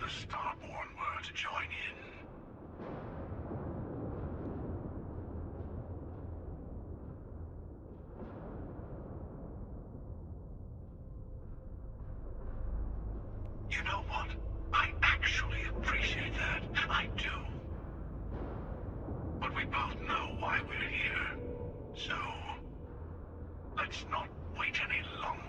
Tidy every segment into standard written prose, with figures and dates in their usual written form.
the Starborn were to join in. You know what? I actually appreciate that. I do. But we both know why we're here. So, let's not wait any longer.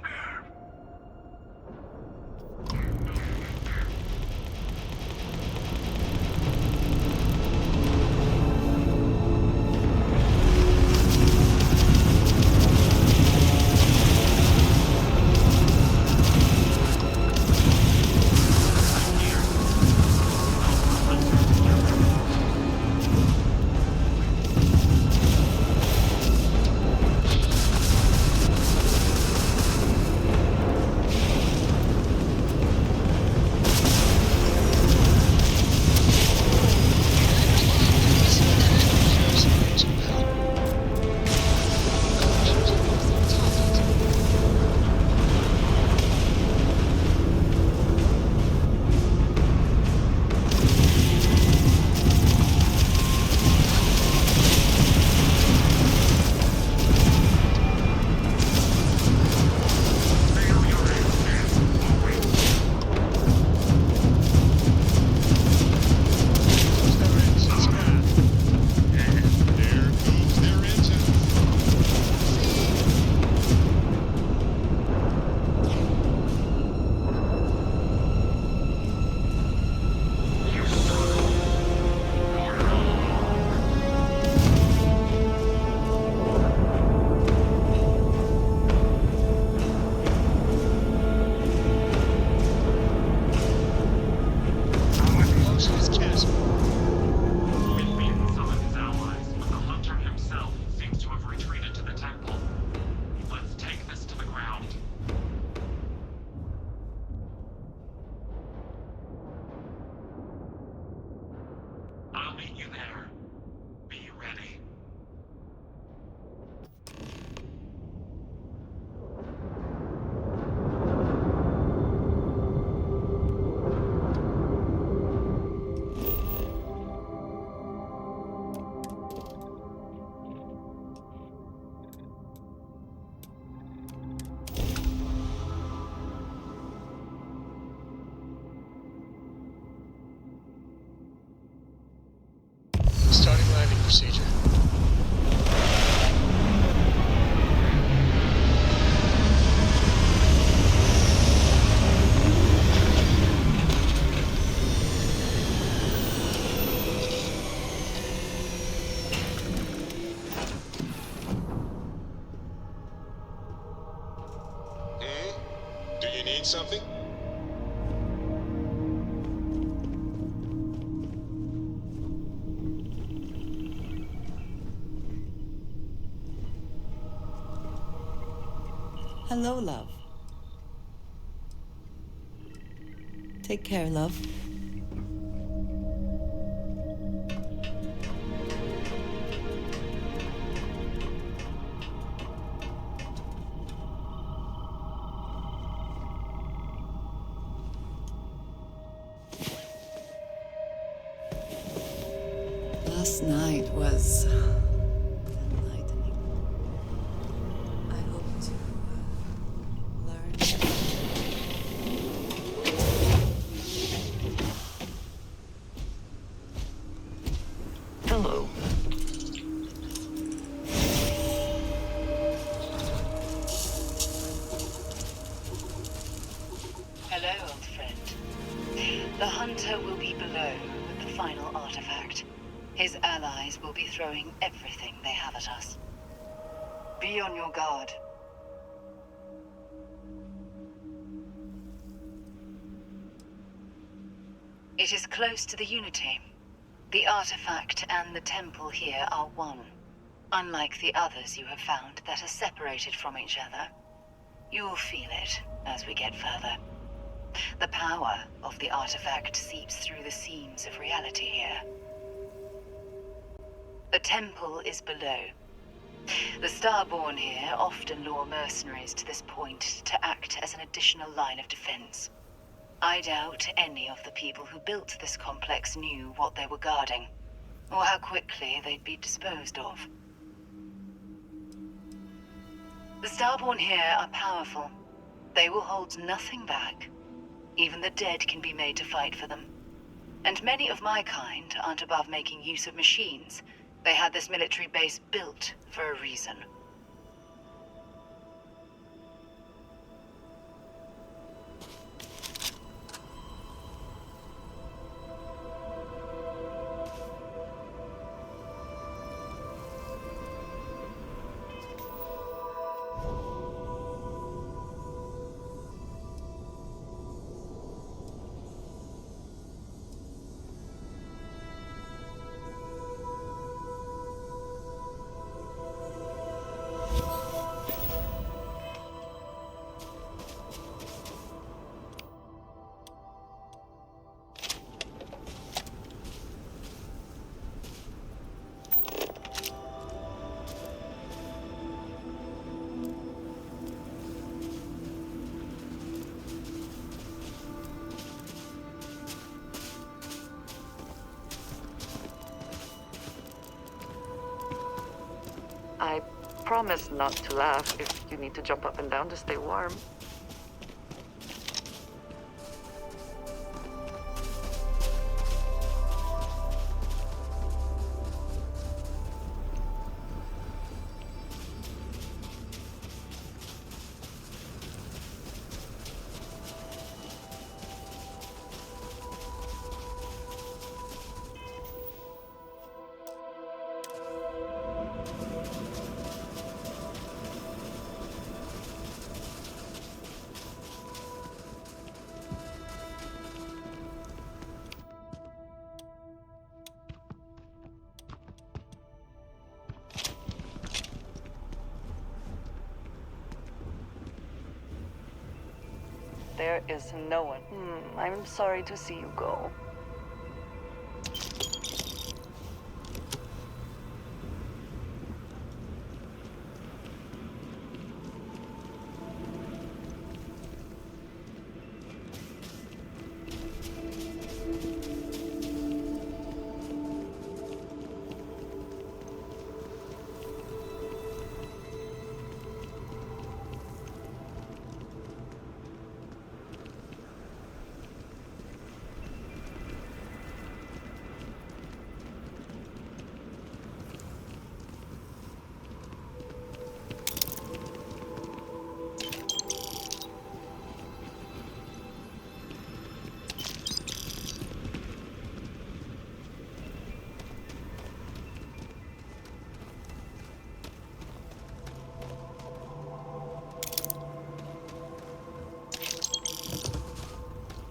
Procedure. Do you need something? Hello, love. Take care, love. Last night was enlightening. I hope to learn. Hello. Hello, old friend. The Hunter will be below with the final artifact. His allies will be throwing everything they have at us. Be on your guard. It is close to the Unity. The artifact and the temple here are one. Unlike the others you have found that are separated from each other. You'll feel it as we get further. The power of the artifact seeps through the seams of reality here. The temple is below. The Starborn here often lure mercenaries to this point to act as an additional line of defense. I doubt any of the people who built this complex knew what they were guarding, or how quickly they'd be disposed of. The Starborn here are powerful. They will hold nothing back. Even the dead can be made to fight for them. And many of my kind aren't above making use of machines. They had this military base built for a reason. I promise not to laugh if you need to jump up and down to stay warm. There is no one. I'm sorry to see you go.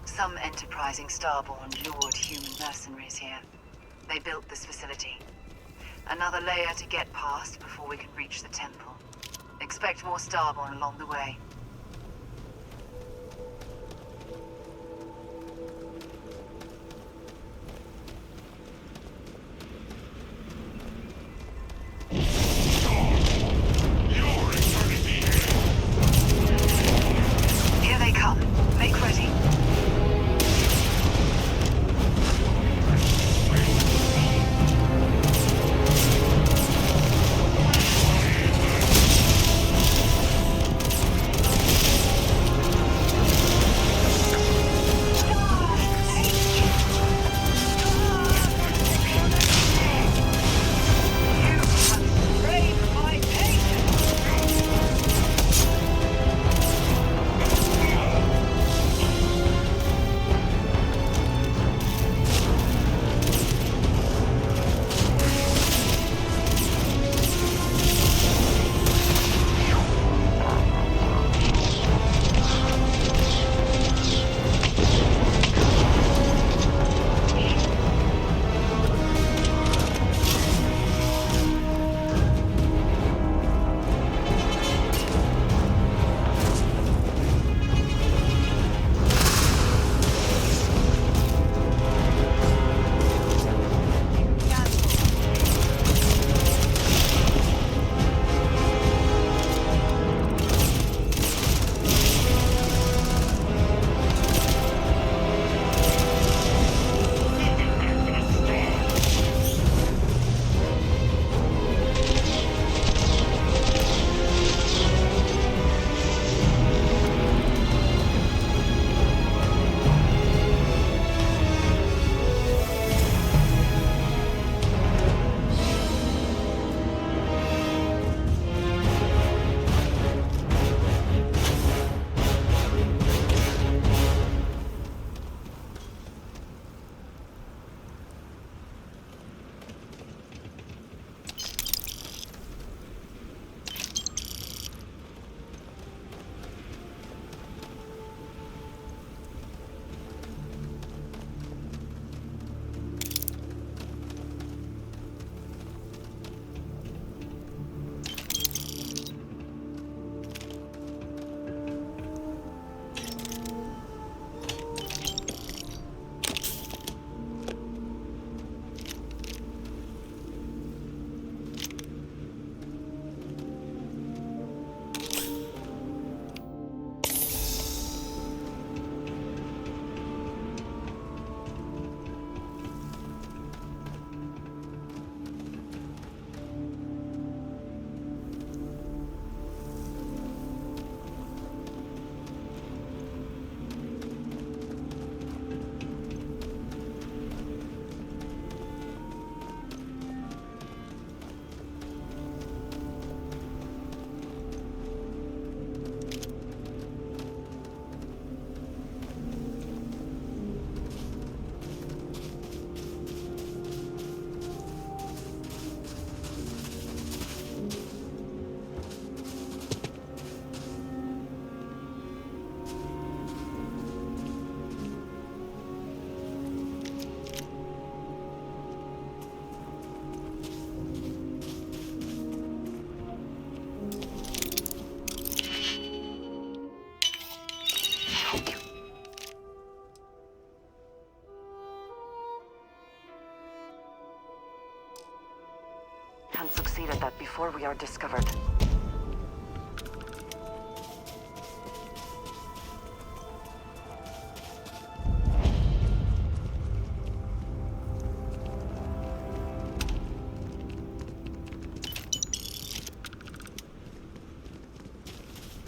Some enterprising Starborn lured human mercenaries here. They built this facility. Another layer to get past before we can reach the temple. Expect more Starborn along the way. Here they come. Make ready. can succeed at that before we are discovered.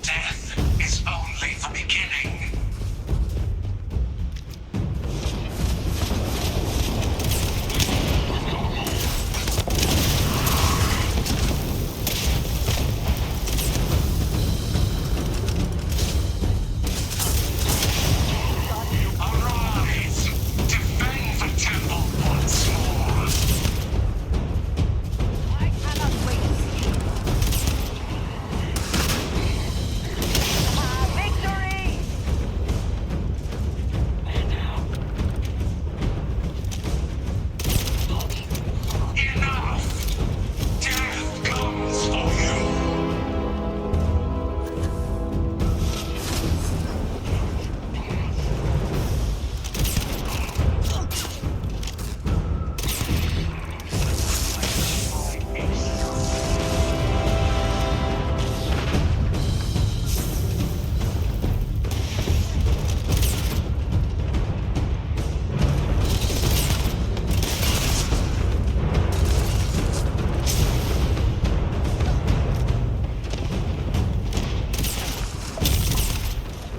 Death is only the beginning. Arise! Defend the temple once more! I cannot wait. Victory! Enough! Death comes for you!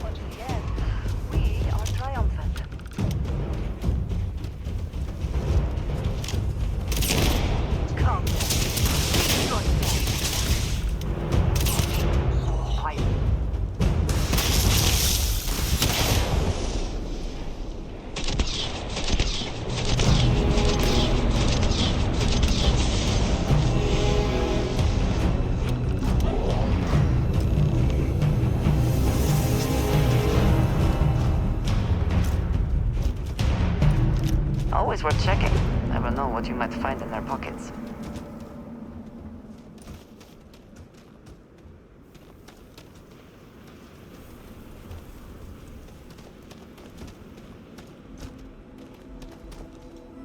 But yet, we are triumphant. Come. Your death. Quiet. Always worth checking. Never know what you might find in their pockets.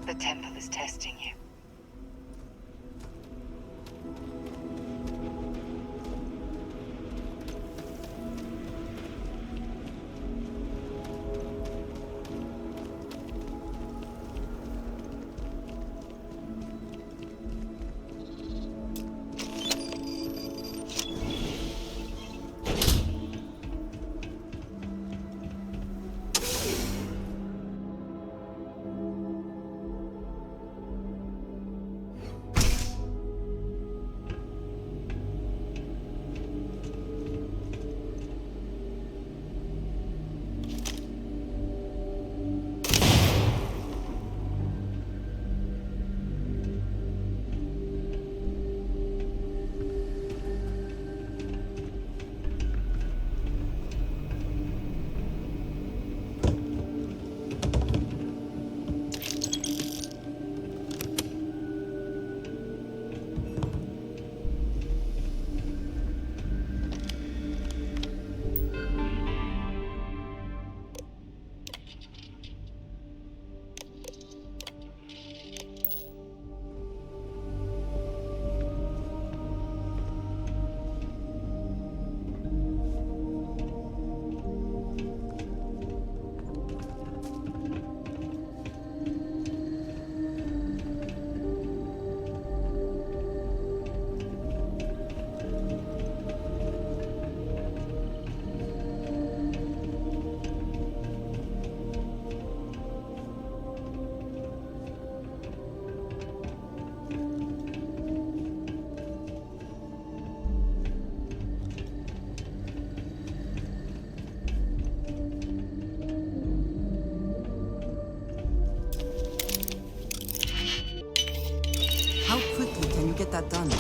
The temple is testing you. How quickly can you get that done?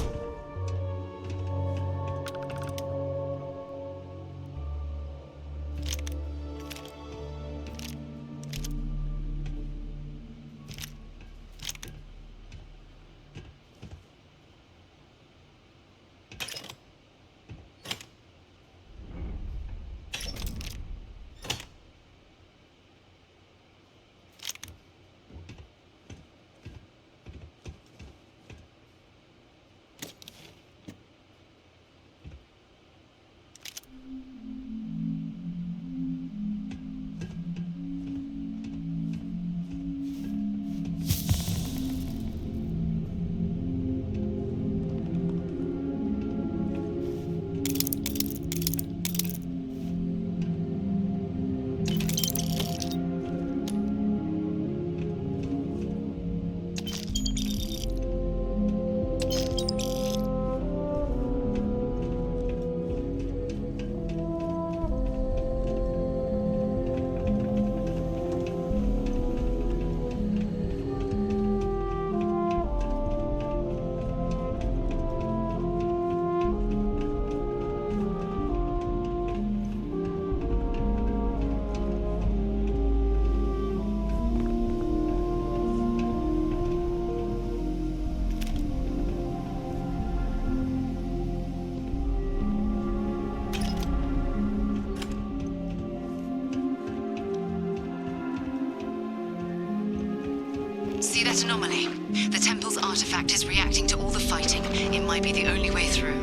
See that anomaly? The temple's artifact is reacting to all the fighting. It might be the only way through.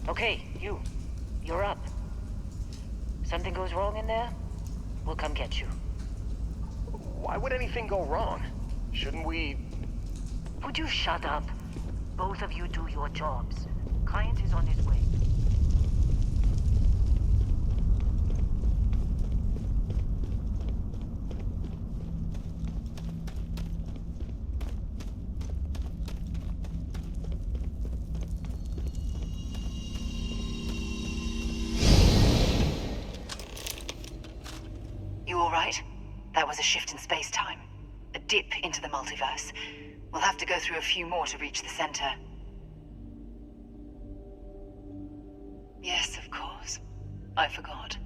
Okay, you're up. Something goes wrong in there, we'll come get you. Why would anything go wrong? Shouldn't we... Would you shut up? Both of you do your jobs. Client is on his way. You all right? That was a shift in space-time. A dip into the multiverse. We'll have to go through a few more to reach the center. Yes, of course. I forgot.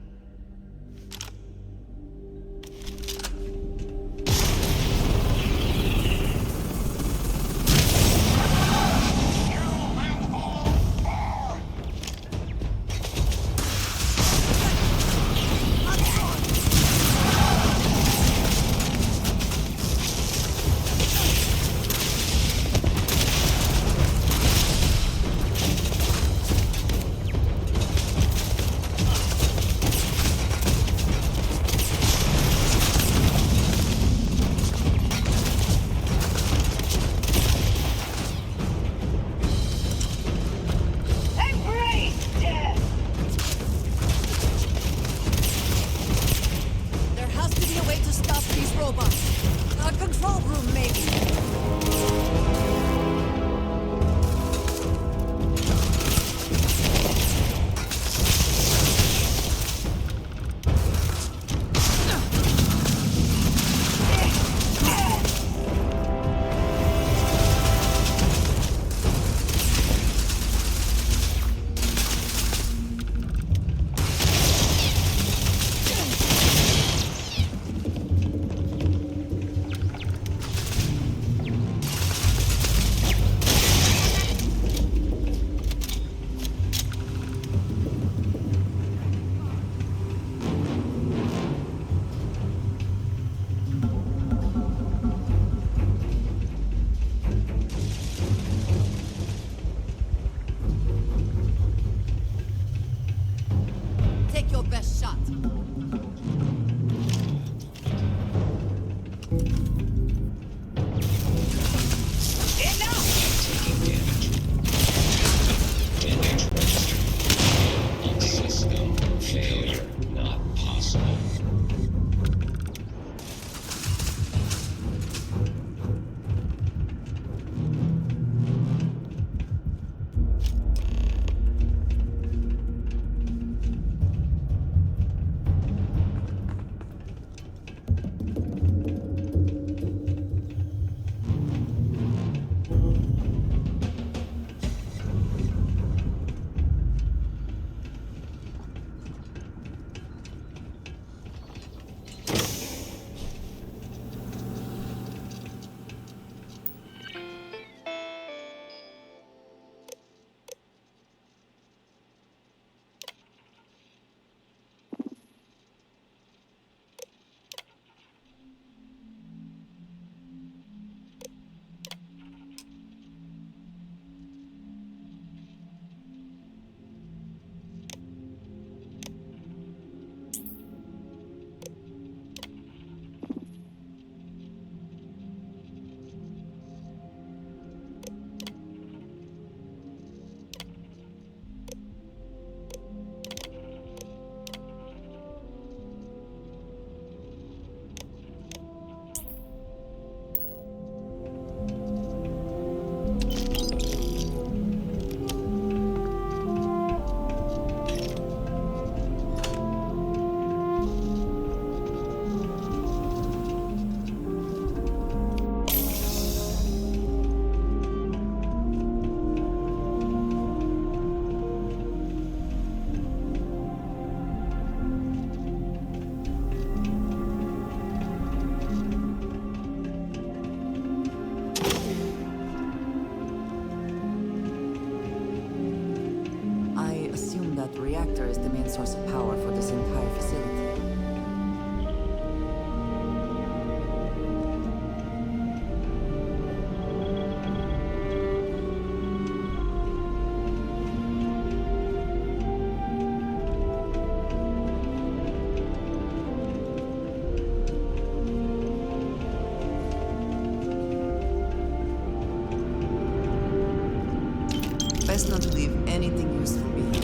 that reactor is the main source of power for this entire facility. Best not to leave anything useful behind.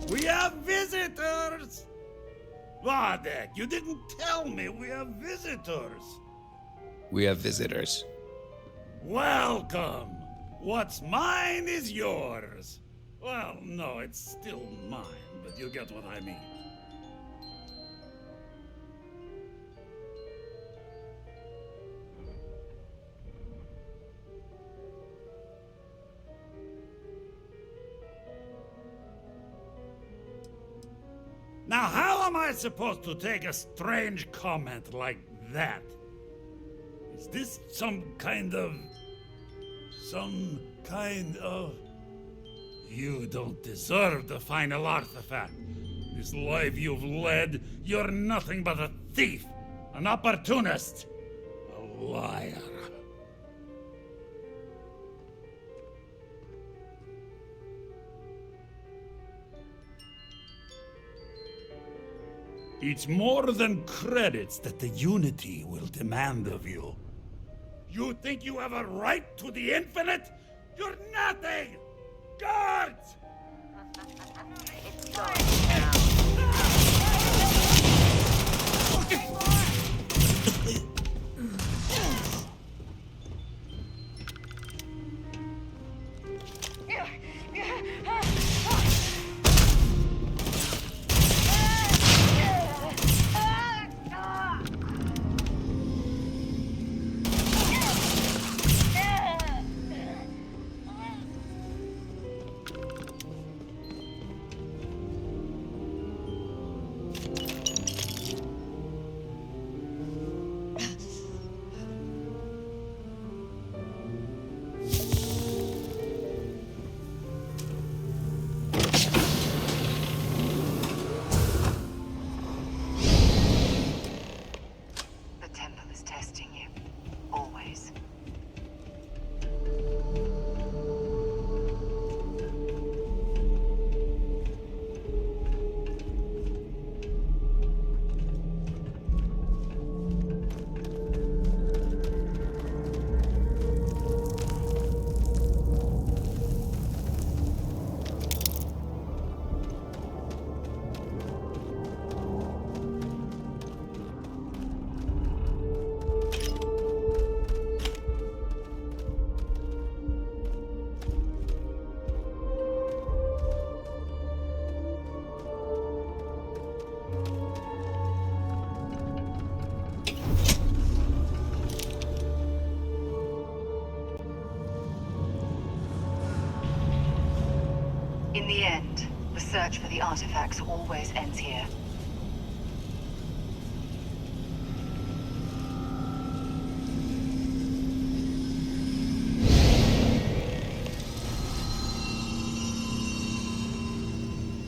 We have visitors! Wadek, you didn't tell me we have visitors. We have visitors. Welcome. What's mine is yours. Well, no, it's still mine, but you get what I mean. Now, how am I supposed to take a strange comment like that? Is this some kind of... You don't deserve the final artifact. This life you've led, you're nothing but a thief, an opportunist, a liar. It's more than credits that the Unity will demand of you. You think you have a right to the infinite? You're nothing! Guards! In the end, the search for the artifacts always ends here.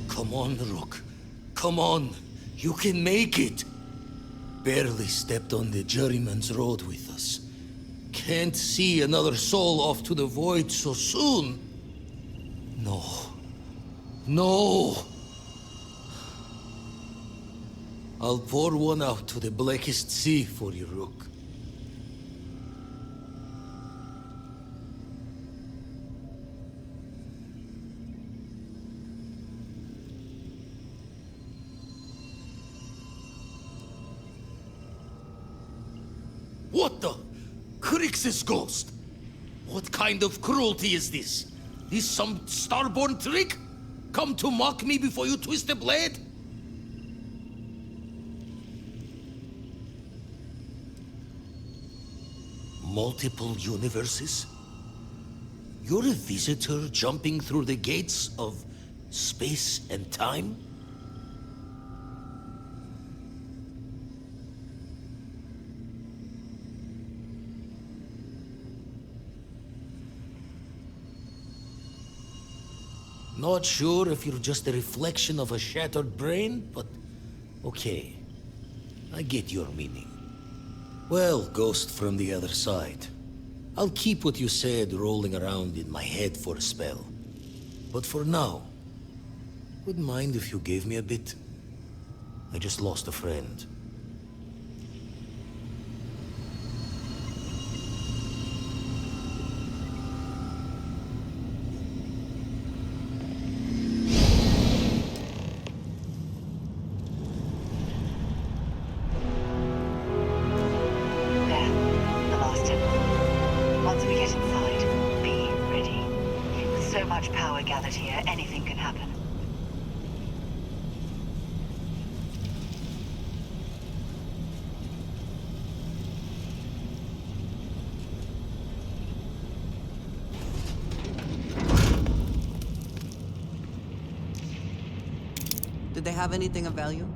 Come on, Rook. Come on. You can make it. Barely stepped on the juryman's road with us. Can't see another soul off to the void so soon. No. No! I'll pour one out to the blackest sea for you, Rook. What the? Crix's ghost? What kind of cruelty is this? This some starborn trick? Come to mock me before you twist the blade? Multiple universes? You're a visitor jumping through the gates of space and time? Not sure if you're just a reflection of a shattered brain, but okay. I get your meaning. Well, ghost from the other side. I'll keep what you said rolling around in my head for a spell. But for now, wouldn't mind if you gave me a bit. I just lost a friend. Did they have anything of value?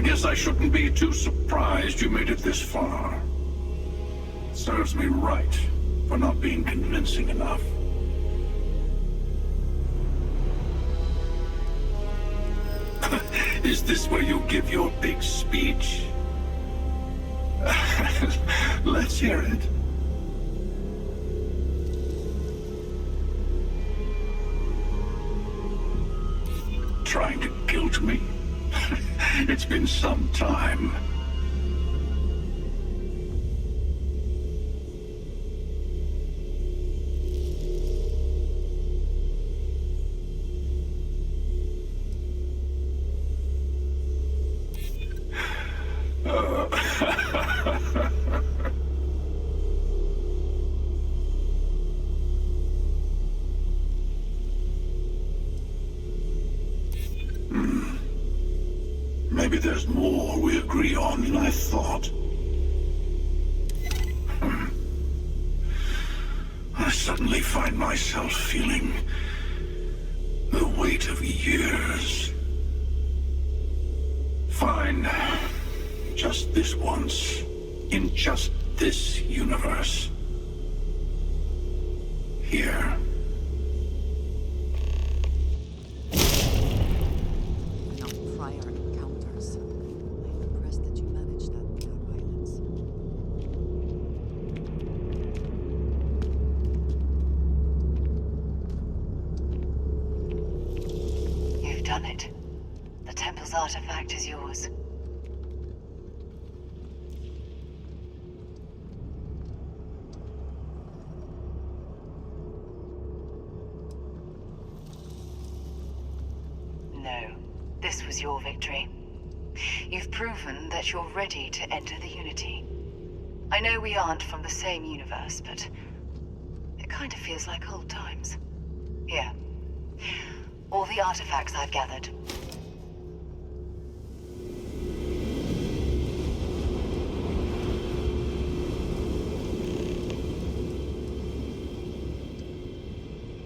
guess I shouldn't be too surprised you made it this far. Serves me right for not being convincing enough. Is this where you give your big speech? Let's hear it. Trying to guilt me? It's been some time. Maybe there's more we agree on than I thought. I suddenly find myself feeling the weight of years. Fine. Just this once. In just this universe. Here. Enough prior encounters. I'm impressed that you managed that without violence. You've done it. The temple's artifact is yours. No, this was your victory. You've proven that you're ready to enter the Unity. I know we aren't from the same universe, but it kind of feels like old times. Here. All the artifacts I've gathered.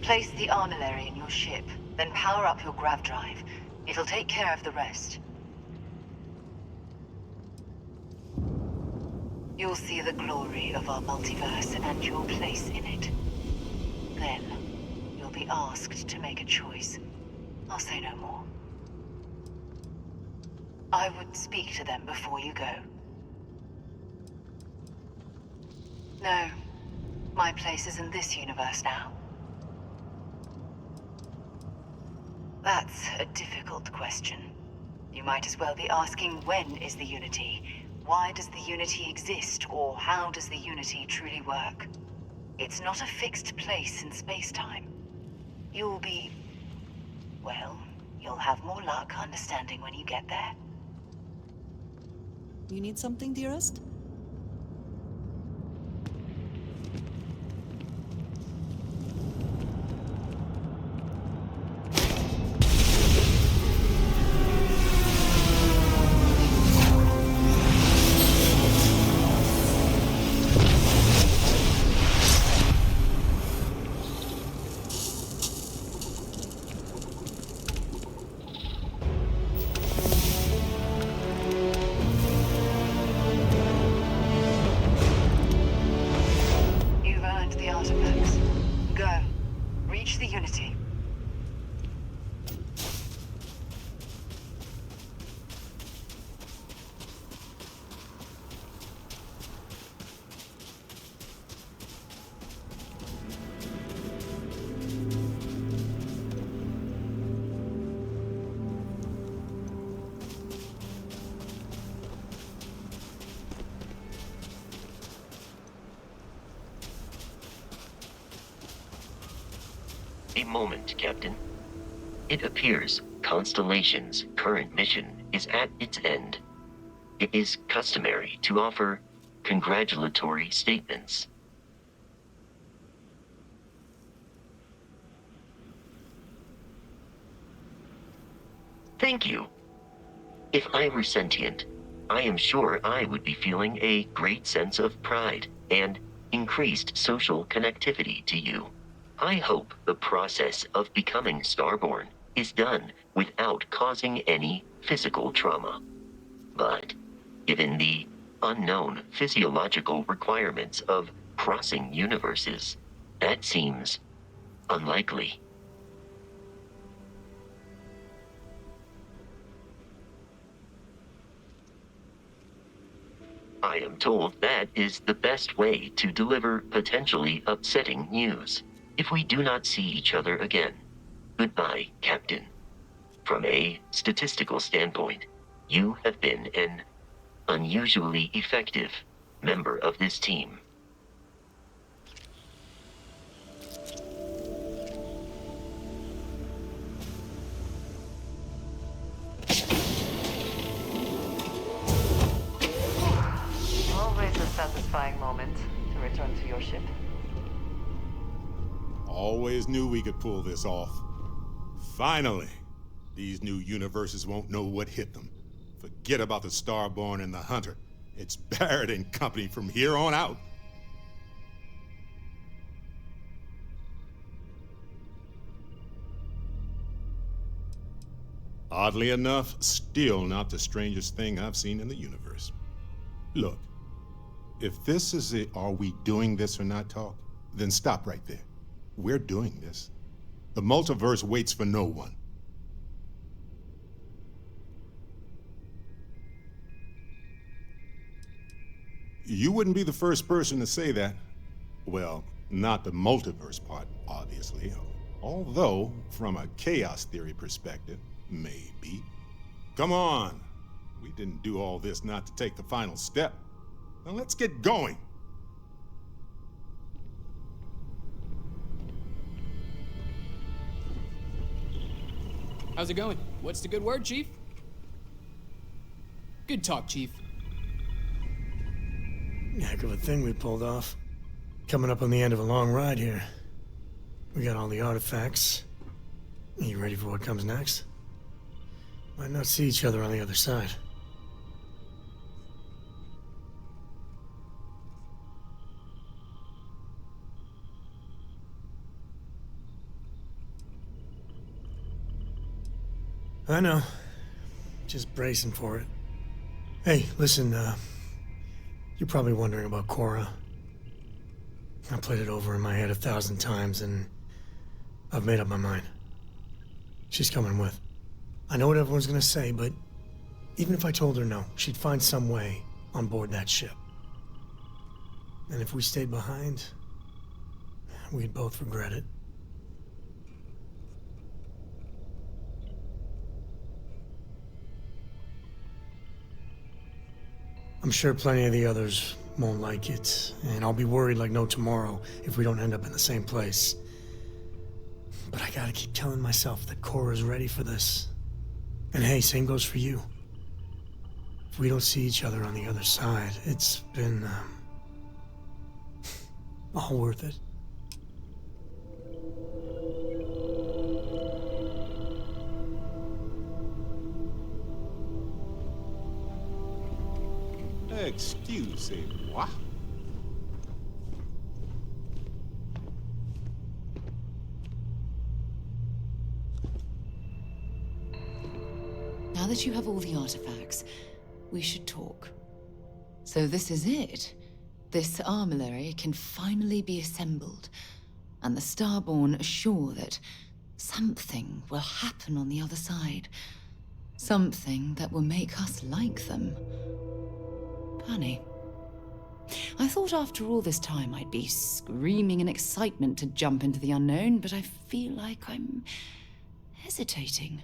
Place the armillary in your ship, then power up your grav drive. It'll take care of the rest. You'll see the glory of our multiverse and your place in it. Then, you'll be asked to make a choice. I'll say no more. I would speak to them before you go. No. My place is in this universe now. That's a difficult question. You might as well be asking when is the Unity? Why does the Unity exist? Or how does the Unity truly work? It's not a fixed place in space-time. You'll be... well, you'll have more luck understanding when you get there. You need something, dearest? A moment, Captain. It appears Constellation's current mission is at its end. It is customary to offer congratulatory statements. Thank you. If I were sentient, I am sure I would be feeling a great sense of pride and increased social connectivity to you. I hope the process of becoming Starborn is done without causing any physical trauma. But, given the unknown physiological requirements of crossing universes, that seems unlikely. I am told that is the best way to deliver potentially upsetting news. If we do not see each other again, goodbye, Captain. From a statistical standpoint, you have been an unusually effective member of this team. Always a satisfying moment to return to your ship. Always knew we could pull this off. Finally, these new universes won't know what hit them. Forget about the Starborn and the Hunter. It's Barrett and company from here on out. Oddly enough, still not the strangest thing I've seen in the universe. Look, if this is a "are we doing this or not" talk, then stop right there. We're doing this. The multiverse waits for no one. You wouldn't be the first person to say that. Well, not the multiverse part, obviously. Although, from a chaos theory perspective, maybe. Come on. We didn't do all this not to take the final step. Now let's get going. How's it going? What's the good word, Chief? Good talk, Chief. Heck of a thing we pulled off. Coming up on the end of a long ride here. We got all the artifacts. You ready for what comes next? Might not see each other on the other side. I know. Just bracing for it. Hey, listen, you're probably wondering about Cora. I played it over in my head 1,000 times, and I've made up my mind. She's coming with. I know what everyone's gonna say, but even if I told her no, she'd find some way on board that ship. And if we stayed behind, we'd both regret it. I'm sure plenty of the others won't like it, and I'll be worried like no tomorrow if we don't end up in the same place. But I gotta keep telling myself that Cora's ready for this. And hey, same goes for you. If we don't see each other on the other side, it's been, all worth it. Excusez-moi. Now that you have all the artifacts, we should talk. So this is it. This armillary can finally be assembled, and the Starborn are sure that something will happen on the other side. Something that will make us like them. Funny. I thought after all this time I'd be screaming in excitement to jump into the unknown, but I feel like I'm hesitating.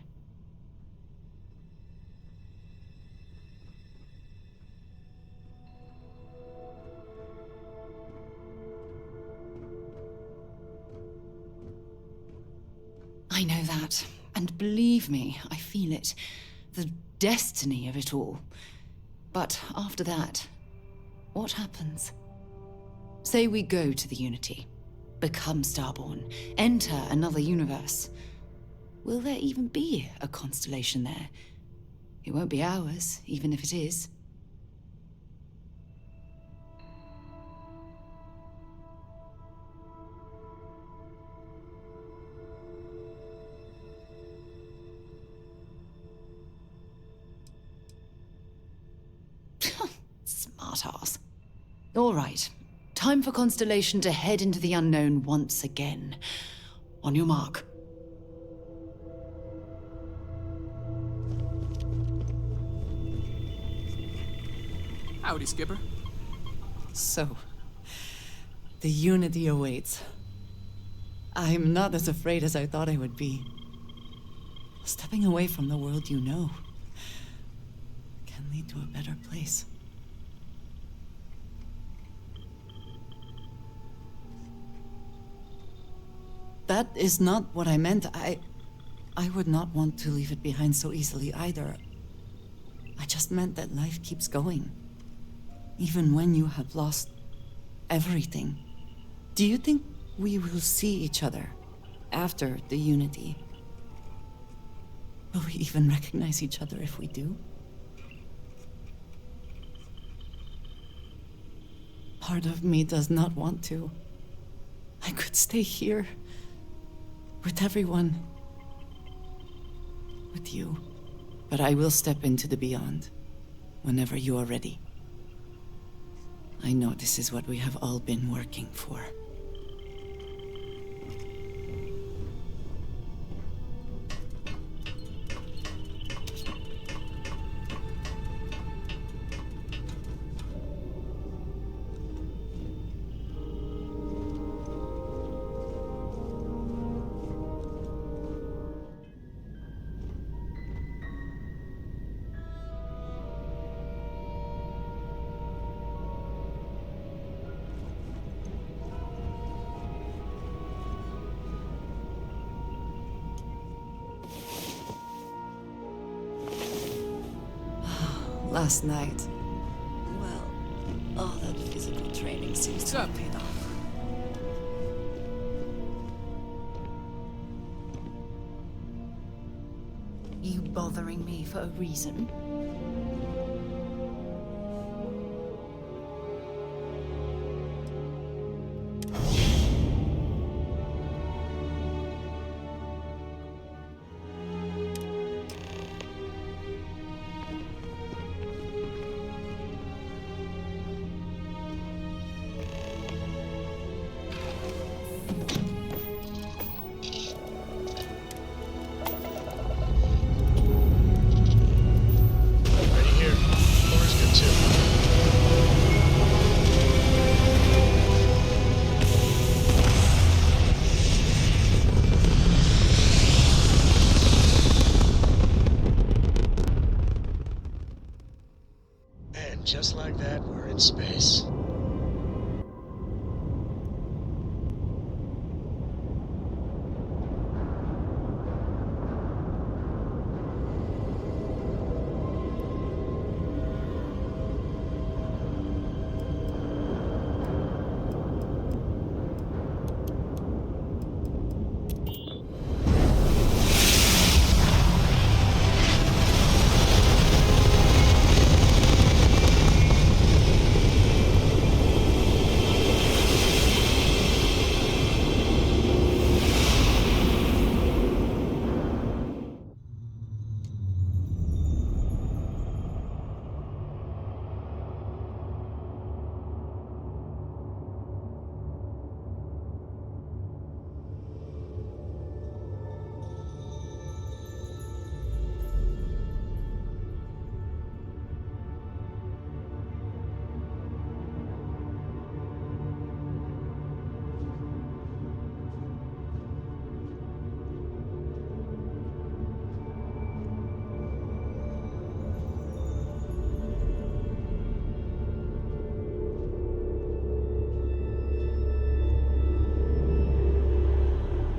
I know that, and believe me, I feel it. The destiny of it all. But after that, what happens? Say we go to the Unity, become Starborn, enter another universe. Will there even be a Constellation there? It won't be ours, even if it is. smartass. All right. Time for Constellation to head into the unknown once again. On your mark. Howdy, Skipper. So, the Unity awaits. I'm not as afraid as I thought I would be. Stepping away from the world you know can lead to a better place. That is not what I meant. I would not want to leave it behind so easily either. I just meant that life keeps going. Even when you have lost everything. Do you think we will see each other after the Unity? Will we even recognize each other if we do? Part of me does not want to. I could stay here with everyone. With you. But I will step into the beyond whenever you are ready. I know this is what we have all been working for. Last night, well, all that physical training seems to have paid off. You bothering me for a reason? Just like that, we're in space.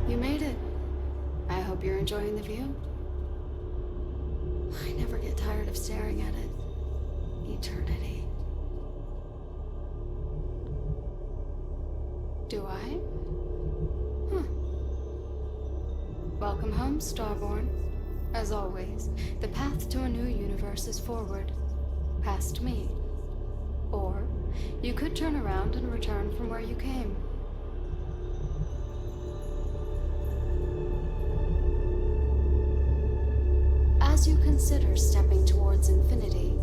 You made it. I hope you're enjoying the view. I never get tired of staring at it. Eternity. Do I? Welcome home, Starborn. As always, the path to a new universe is forward. Past me. Or, you could turn around and return from where you came. As you consider stepping towards infinity,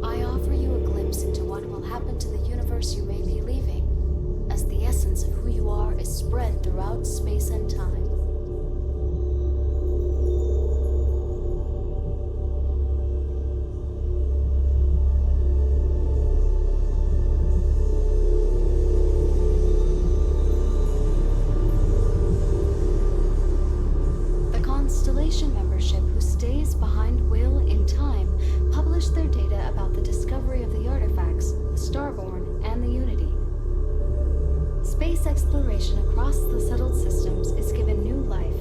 I offer you a glimpse into what will happen space exploration across the settled systems is given new life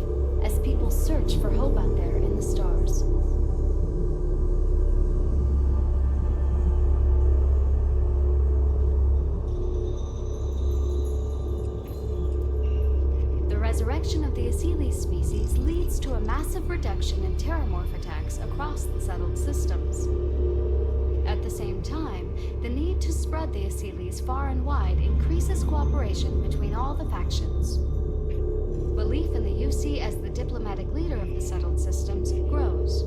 as people search for hope out there in the stars. The resurrection of the Asili species leads to a massive reduction in terramorph attacks across the settled systems. At the same time, the need to spread the Asilis far and wide increases cooperation between all the factions. Belief in the UC as the diplomatic leader of the settled systems grows.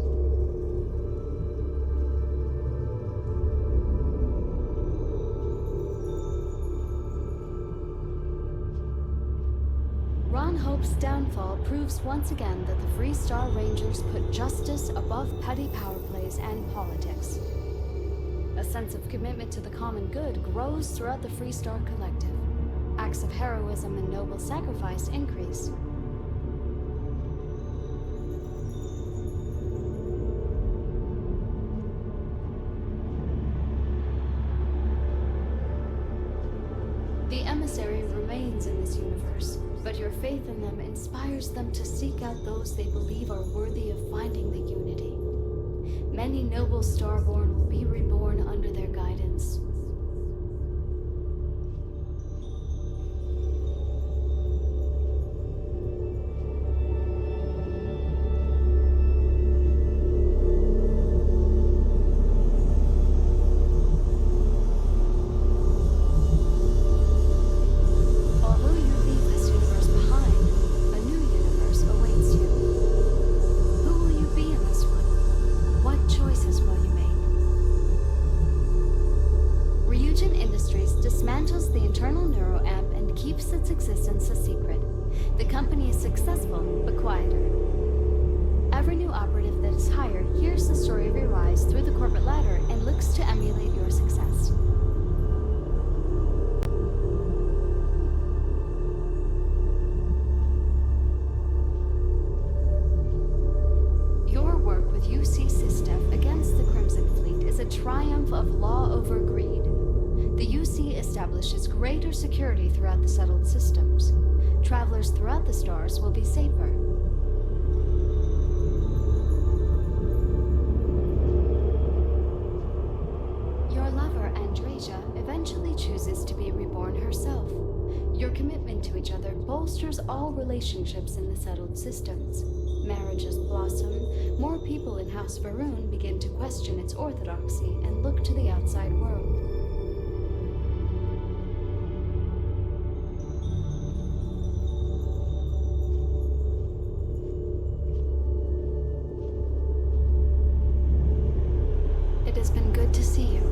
Ron Hope's downfall proves once again that the Free Star Rangers put justice above petty power plays and politics. A sense of commitment to the common good grows throughout the Free Star Collective. Acts of heroism and noble sacrifice increase. The emissary remains in this universe, but your faith in them inspires them to seek out those they believe are worthy of finding the unity. Many noble Starborn will be reborn under their guidance. Although you leave this universe behind, a new universe awaits you. Who will you be in this one? What choices will you make? Ryujin Industries dismantles the internal neuroamp and keeps its existence a secret. The company is successful, but quieter. Every new operative that is hired hears the story of your rise through the corporate ladder and looks to emulate your success. Your work with UC System against the Crimson Fleet is a triumph of law over greed. The UC establishes greater security throughout the settled systems. Travelers throughout the stars will be safer. Your lover, Andreja, eventually chooses to be reborn herself. Your commitment to each other bolsters all relationships in the settled systems. Marriages blossom, more people in House Varun begin to question its orthodoxy and look to the outside world. It has been good to see you.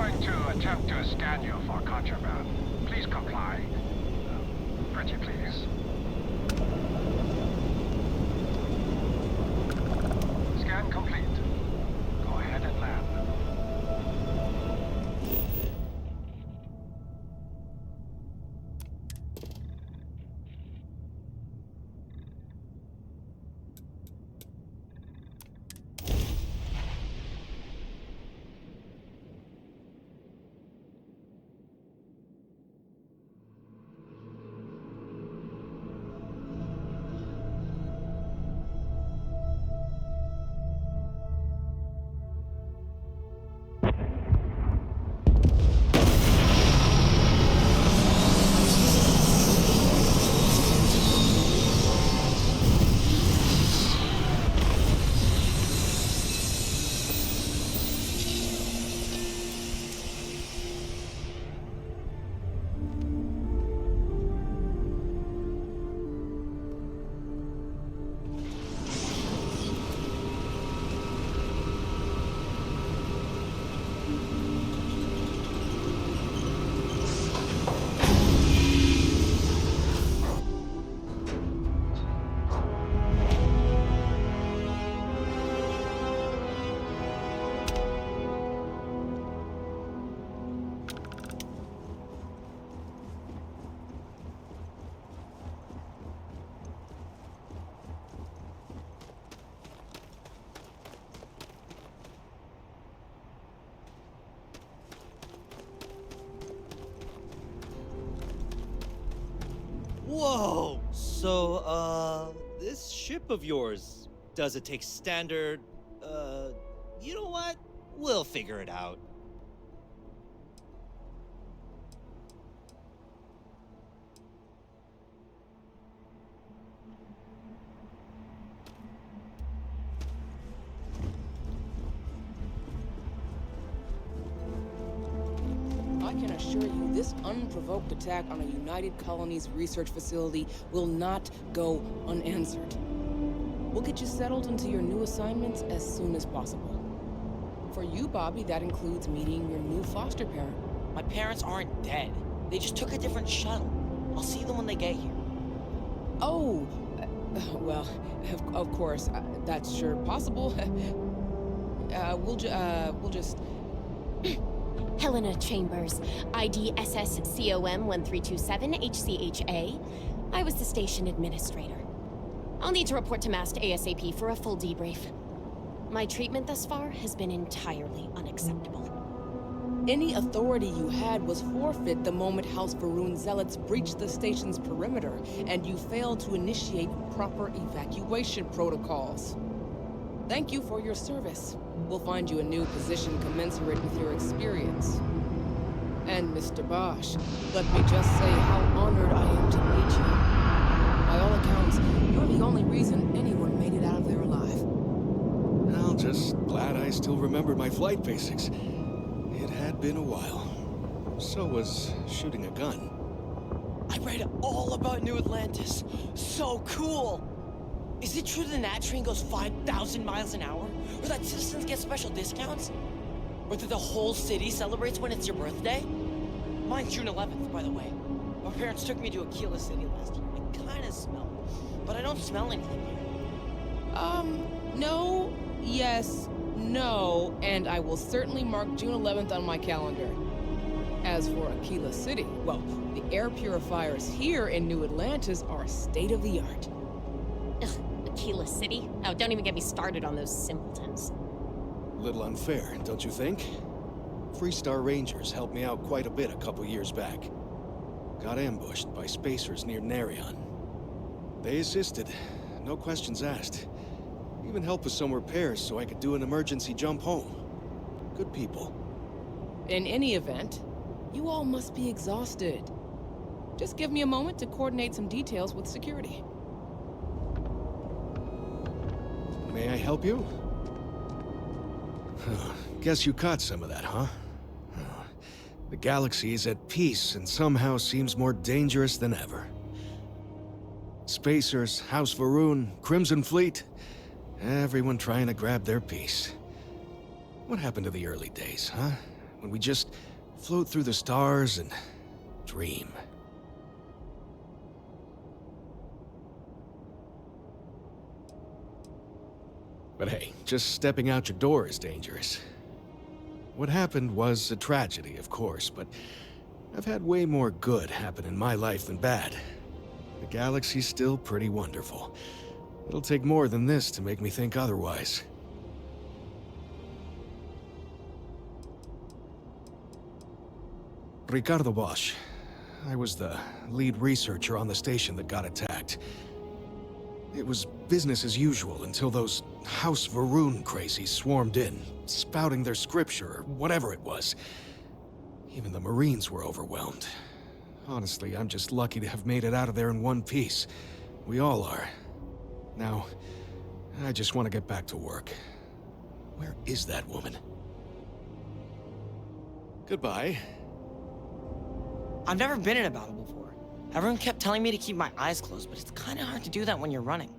going to attempt to scan you for contraband. Please comply. Pretty please. Scan complete. Go ahead and land. Whoa! So, this ship of yours, does it take standard, you know what? We'll figure it out. I can assure you, this unprovoked attack on a United Colonies research facility will not go unanswered. We'll get you settled into your new assignments as soon as possible. For you, Bobby, that includes meeting your new foster parent. My parents aren't dead. They just took a different shuttle. I'll see them when they get here. Oh, well, of course, that's sure possible. We'll just... Helena Chambers, ID SSCOM 1327 HCHA. I was the station administrator. I'll need to report to Mast ASAP for a full debrief. My treatment thus far has been entirely unacceptable. Any authority you had was forfeit the moment House Varun zealots breached the station's perimeter, and you failed to initiate proper evacuation protocols. Thank you for your service. We'll find you a new position commensurate with your experience. And Mr. Bosch, let me just say how honored I am to meet you. By all accounts, you're the only reason anyone made it out of there alive. Well, just glad I still remembered my flight basics. It had been a while. So was shooting a gun. I read all about New Atlantis. So cool! Is it true the Nat train goes 5,000 miles an hour? Or that citizens get special discounts? Or that the whole city celebrates when it's your birthday? Mine's June 11th, by the way. My parents took me to Aquila City last year. I kinda smell, but I don't smell anything here. No, yes, no, and I will certainly mark June 11th on my calendar. As for Aquila City, well, the air purifiers here in New Atlantis are state-of-the-art. Ugh, Aquila City? Oh, don't even get me started on those simpletons. Little unfair, don't you think? Freestar Rangers helped me out quite a bit a couple years back. Got ambushed by spacers near Narion. They assisted, no questions asked. Even helped with some repairs so I could do an emergency jump home. Good people. In any event, you all must be exhausted. Just give me a moment to coordinate some details with security. May I help you? Guess you caught some of that, huh? The galaxy is at peace and somehow seems more dangerous than ever. Spacers, House Varun, Crimson Fleet, everyone trying to grab their piece. What happened to the early days, huh? when we just float through the stars and dream. But hey, just stepping out your door is dangerous. What happened was a tragedy, of course, but I've had way more good happen in my life than bad. The galaxy's still pretty wonderful. It'll take more than this to make me think otherwise. Ricardo Bosch. I was the lead researcher on the station that got attacked. It was business as usual until those House Varun crazies swarmed in, spouting their scripture or whatever it was. Even the Marines were overwhelmed. Honestly, I'm just lucky to have made it out of there in one piece. We all are. Now, I just want to get back to work. Where is that woman? Goodbye. I've never been in a battle before. Everyone kept telling me to keep my eyes closed, but it's kind of hard to do that when you're running.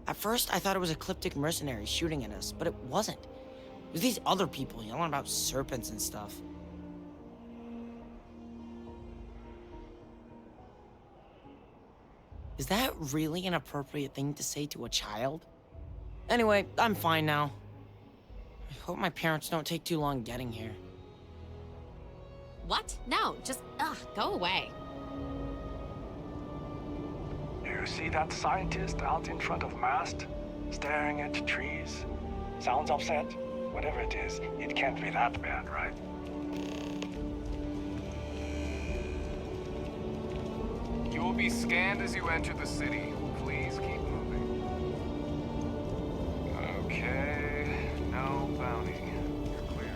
At first, I thought it was ecliptic mercenaries shooting at us, but it wasn't. It was these other people yelling about serpents and stuff. Is that really an appropriate thing to say to a child? Anyway, I'm fine now. I hope my parents don't take too long getting here. What? No, just, go away. You see that scientist out in front of mast, staring at trees? Sounds upset? Whatever it is, it can't be that bad, right? You will be scanned as you enter the city. Please keep moving. Okay, no bounty. You're clear.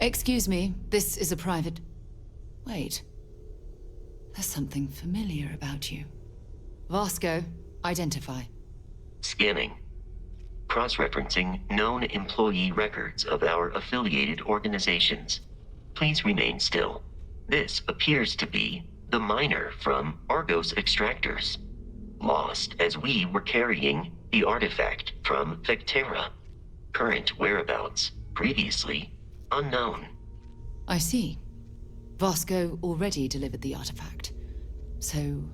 Excuse me, this is a private... Wait. There's something familiar about you. Vasco, identify. Scanning. Cross-referencing known employee records of our affiliated organizations. Please remain still. This appears to be the miner from Argos Extractors. Lost as we were carrying the artifact from Vectera. Current whereabouts, previously unknown. I see. Vasco already delivered the artifact. So,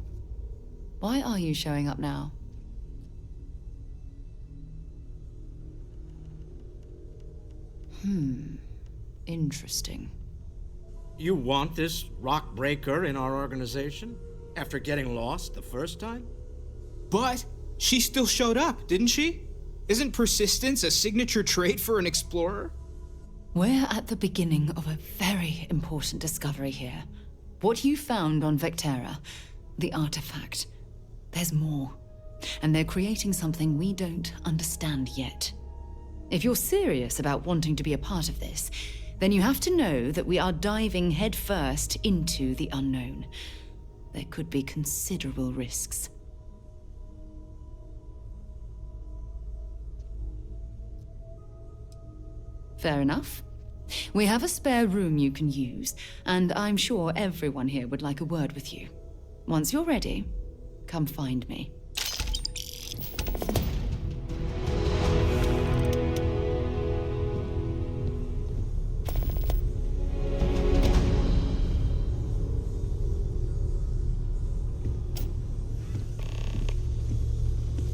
why are you showing up now? Interesting. You want this rock breaker in our organization? After getting lost the first time? But she still showed up, didn't she? Isn't persistence a signature trait for an explorer? We're at the beginning of a very important discovery here. What you found on Vectera, the artifact, there's more. And they're creating something we don't understand yet. If you're serious about wanting to be a part of this, then you have to know that we are diving headfirst into the unknown. There could be considerable risks. Fair enough. We have a spare room you can use, and I'm sure everyone here would like a word with you. Once you're ready, come find me.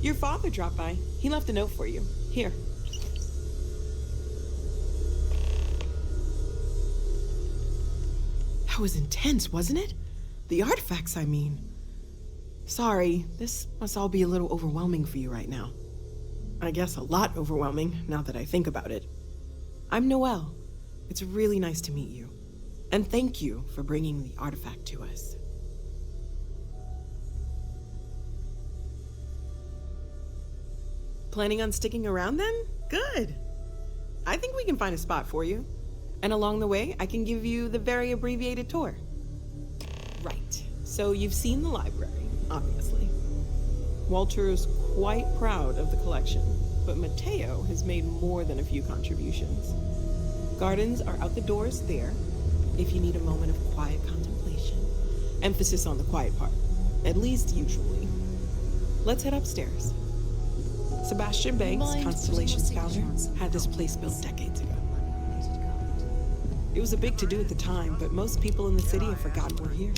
Your father dropped by. He left a note for you. Here. That was intense, wasn't it? The artifacts, I mean. Sorry, this must all be a little overwhelming for you right now. I guess a lot overwhelming, now that I think about it. I'm Noelle. It's really nice to meet you. And thank you for bringing the artifact to us. Planning on sticking around then? Good. I think we can find a spot for you. And along the way, I can give you the very abbreviated tour. Right. So you've seen the library, obviously. Walter's quite proud of the collection, but Mateo has made more than a few contributions. Gardens are out the doors there, if you need a moment of quiet contemplation. Emphasis on the quiet part, at least usually. Let's head upstairs. Sebastian Banks, Constellation's founder, had this place built decades ago. It was a big to-do at the time, but most people in the city have forgotten we're here.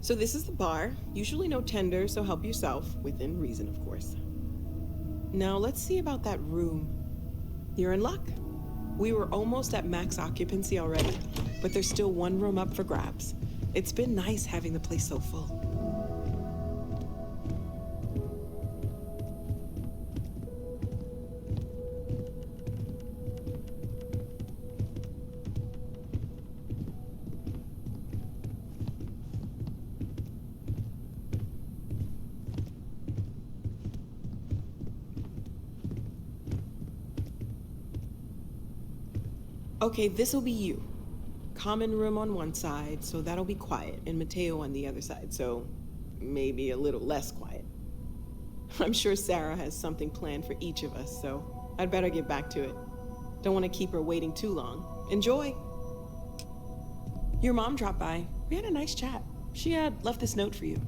So this is the bar. Usually no tender, so help yourself, within reason, of course. Now let's see about that room. You're in luck. We were almost at max occupancy already, but there's still one room up for grabs. It's been nice having the place so full. Okay, this'll be you. Common room on one side, so that'll be quiet, and Mateo on the other side, so maybe a little less quiet. I'm sure Sarah has something planned for each of us, so I'd better get back to it. Don't want to keep her waiting too long. Enjoy! Your mom dropped by. We had a nice chat. She had left this note for you.